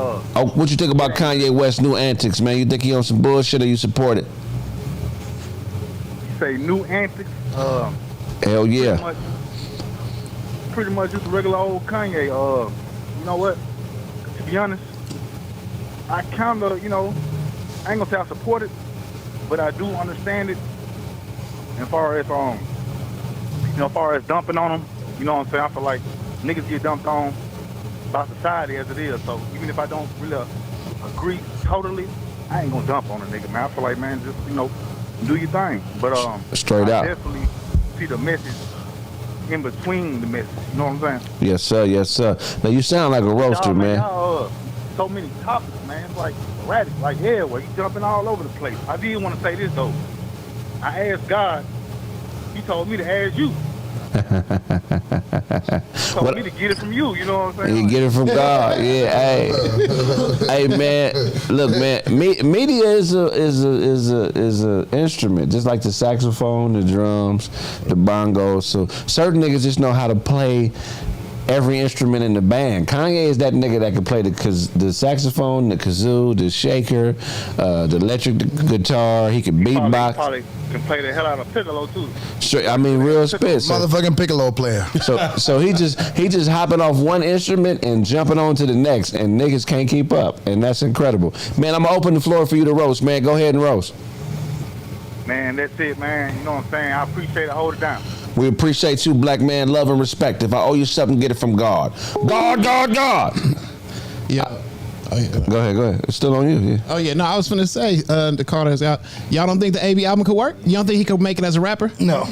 what you think about Kanye West's new antics, man? You think he on some bullshit or you support it? You say new antics? Hell yeah. Pretty much just a regular old Kanye. You know what? To be honest, I kind of, I ain't gonna say I support it, but I do understand it. As far as dumping on them, you know what I'm saying? I feel like niggas get dumped on by society as it is. So even if I don't really agree totally, I ain't gonna dump on a nigga, man. I feel like, man, just do your thing. But Straight I out. definitely see the message in between the message. You know what I'm saying? Yes, sir. Yes, sir. Now you sound like a roaster, man. So many topics, man. It's like erratic, like well, you jumping all over the place. I did want to say this though. I asked God. He told me to ask you. Told me to get it from you. You know what I'm saying? You get it from God. Yeah. Hey. Hey, man. Look, man. Media is a instrument, just like the saxophone, the drums, the bongos. So certain niggas just know how to play every instrument in the band. Kanye is that nigga that can play the saxophone, the kazoo, the shaker, the electric guitar. He can beatbox. Probably can play the hell out of piccolo too. Straight, I mean, real spit. Motherfucking piccolo player. So he just hopping off one instrument and jumping on to the next, and niggas can't keep up, and that's incredible. Man, I'm gonna open the floor for you to roast. Man, go ahead and roast. Man, that's it, man. You know what I'm saying? I appreciate it. Hold it down. We appreciate you, black man. Love and respect. If I owe you something, get it from God. God. Yeah. Oh, yeah. Go ahead. It's still on you. Yeah. Oh yeah, no, I was finna say the Carter's out. Y'all don't think the AB album could work? You don't think he could make it as a rapper? No.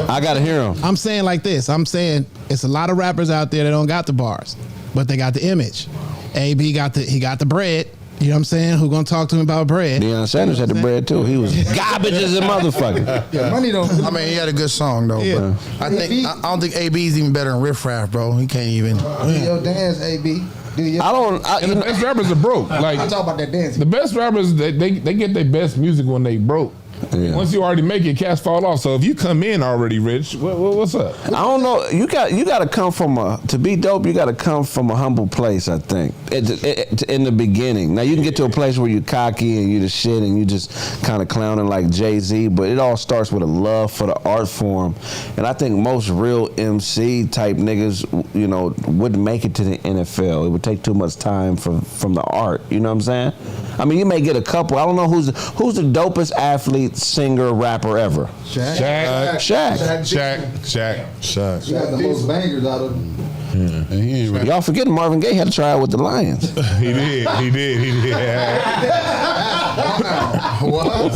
I gotta hear him. I'm saying like this. I'm saying it's a lot of rappers out there that don't got the bars, but they got the image. AB got the bread. You know what I'm saying? Who gonna talk to him about bread? Deion Sanders had the bread too. He was garbage as a motherfucker. Yeah, money don't. I mean, he had a good song though. Yeah. But I don't think AB's even better than Riff Raff, bro. He can't even. Yo, dance, AB. And the best rappers are broke. Like I talk about that dancing. The best rappers, they get their best music when they broke. Yeah. Once you already make it, cats fall off. So if you come in already rich, what's up? I don't know. You got to come from to be dope. You got to come from a humble place. I think in the beginning. Now you can get to a place where you cocky and you the shit and you just kind of clowning like Jay-Z. But it all starts with a love for the art form. And I think most real MC type niggas, you know, wouldn't make it to the NFL. It would take too much time from the art. You know what I'm saying? I mean, you may get a couple. I don't know who's the dopest athlete, singer, rapper ever. Shaq. He got the most bangers out of them. And he ain't really. Y'all forgetting Marvin Gaye had to try out with the Lions. He did. What?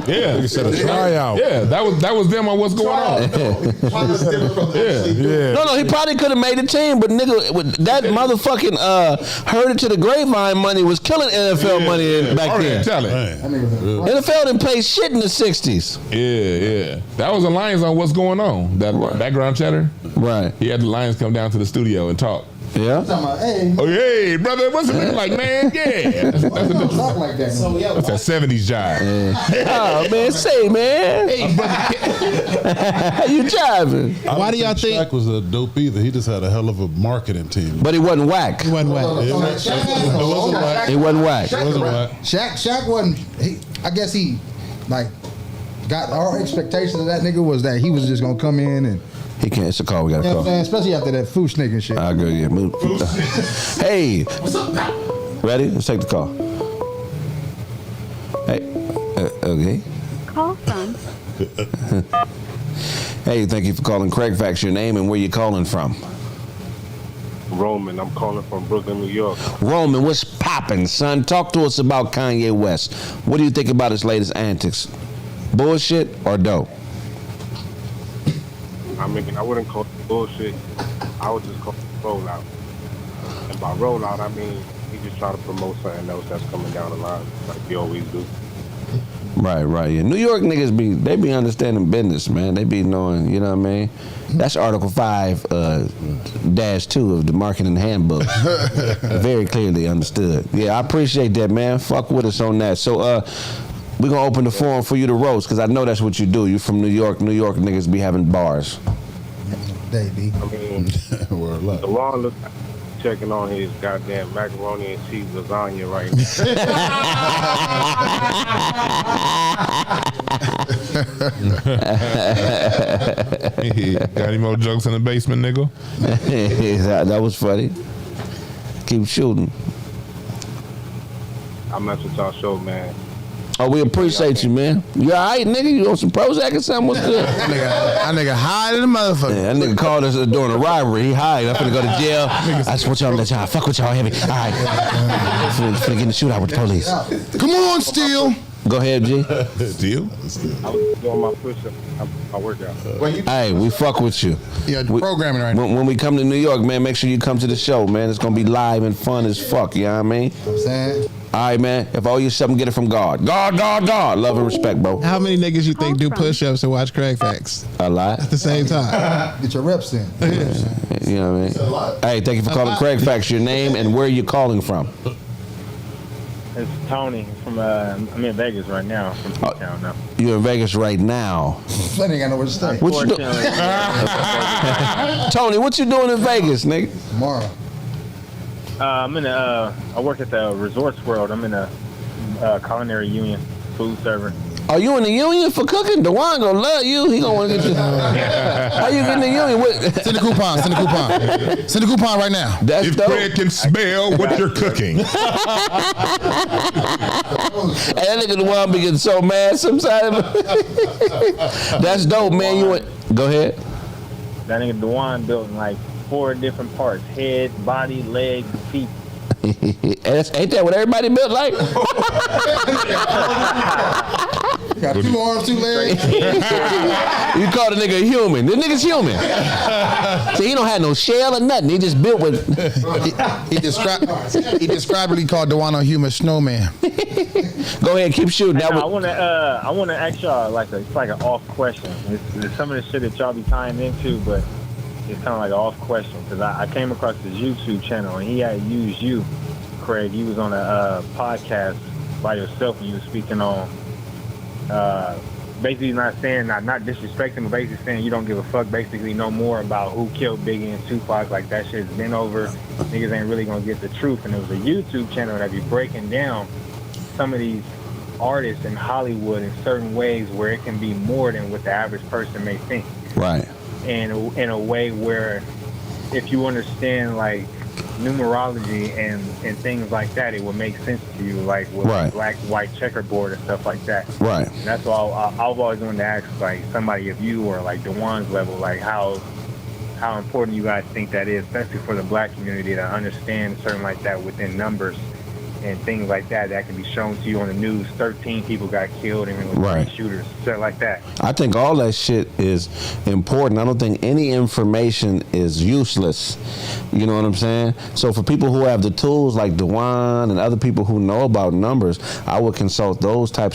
Yeah. He said a tryout. Yeah, that was them on what's going on. Yeah. No, he probably could have made the team, but nigga, that motherfucking heard it to the grapevine money was killing NFL money back then. Tell it. NFL didn't play shit in the 60s. Yeah. That was the Lions on what's going on. That background chatter. Right. He had the Lions come down to the studio and talk. Yeah. Oh, hey, brother, what's it like, man? Yeah. That's Like that. that 70s jive. Oh, man, say, man. Hey, how you jiving? Why do y'all think Shaq was a dope either? He just had a hell of a marketing team. But he wasn't whack. He wasn't whack. It wasn't whack. He wasn't whack. It wasn't whack. Shaq wasn't. I guess he got our expectations of that nigga was that he was just gonna come in and. He can't. It's a call. We got to call. Especially after that Foosh nigga shit. I agree. Yeah, move. Hey. What's up, Pat? Ready? Let's take the call. Hey. Okay. Call from. Hey, thank you for calling Craig Facts. Your name and where you calling from? Roman. I'm calling from Brooklyn, New York. Roman, what's poppin', son? Talk to us about Kanye West. What do you think about his latest antics? Bullshit or dope? I mean, I wouldn't call it bullshit. I would just call it rollout. And by rollout, I mean he just try to promote something else that's coming down the line, like he always do. Right. Yeah. New York niggas be understanding business, man. They be knowing, you know what I mean? That's Article 5-2 of the marketing handbook. Very clearly understood. Yeah, I appreciate that, man. Fuck with us on that. So, we're going to open the forum for you to roast, because I know that's what you do. You from New York. New York niggas be having bars. Baby. I mean, the law looks checking on his goddamn macaroni and cheese lasagna right now. Got any more jokes in the basement, nigga? That was funny. Keep shooting. I mess with y'all show, man. Oh, we appreciate you, man. You all right, nigga? You on some Prozac or something? What's good? That nigga high than a motherfucker. Yeah, that nigga called us during a robbery. He high. I'm finna go to jail. I just want y'all to let y'all fuck with y'all heavy. All right. Finna get in the shootout with the police. Come on, Steel. Go ahead, G. Steel? I was doing my push-up, my workout. Hey, we fuck with you. Yeah, programming right now. When we come to New York, man, make sure you come to the show, man. It's gonna be live and fun as fuck, you know what I mean? I'm saying. All right, man. If I owe you something, get it from God. God. Love and respect, bro. How many niggas you think do push-ups and watch Craig Facts A lot. at the same time? Get your reps in. You know what I mean? Hey, thank you for calling Craig Facts. Your name and where you calling from? It's Tony from, I'm in Vegas right now, from P-Town now. You in Vegas right now. That ain't got nowhere to stay. What you do? Tony, what you doing in Vegas, nigga? Tomorrow. I'm in I work at the Resorts World. I'm in a culinary union, food server. Are you in the union for cooking? DeJuan gonna love you. He gonna want to get you. How you getting the union? Send the coupon. Send the coupon right now. That's if dope. Craig can smell what you're cooking. Hey, that nigga DeJuan be getting so mad sometimes. That's dope, man. Go ahead. That nigga DeJuan built in like 4 different parts: head, body, leg, feet. Ain't that what everybody built like? Got 2 arms, 2 legs. You call the nigga a human. This nigga's human. So he don't have no shell or nothing. He just built with. He described he called Dewano human snowman. Go ahead, keep shooting. I want to ask y'all it's like an off question. It's some of the shit that y'all be tying into, but it's kind of like an off question because I came across this YouTube channel and he had used you, Craig. You was on a podcast by yourself and you was speaking on basically not disrespecting, but basically saying you don't give a fuck, basically no more about who killed Biggie and Tupac. Like that shit's been over. Niggas ain't really gonna get the truth. And it was a YouTube channel that be breaking down some of these artists in Hollywood in certain ways where it can be more than what the average person may think. Right. And in a way where if you understand like numerology and things like that, it would make sense to you, like with black, white checkerboard and stuff like that. Right. And that's why I've always wanted to ask like somebody of you or like Dewan's level, like how important you guys think that is, especially for the black community to understand something like that within numbers and things like that can be shown to you on the news. 13 people got killed and it was 3 shooters, stuff like that. I think all that shit is important. I don't think any information is useless. You know what I'm saying? So for people who have the tools like Dewan and other people who know about numbers, I would consult those types of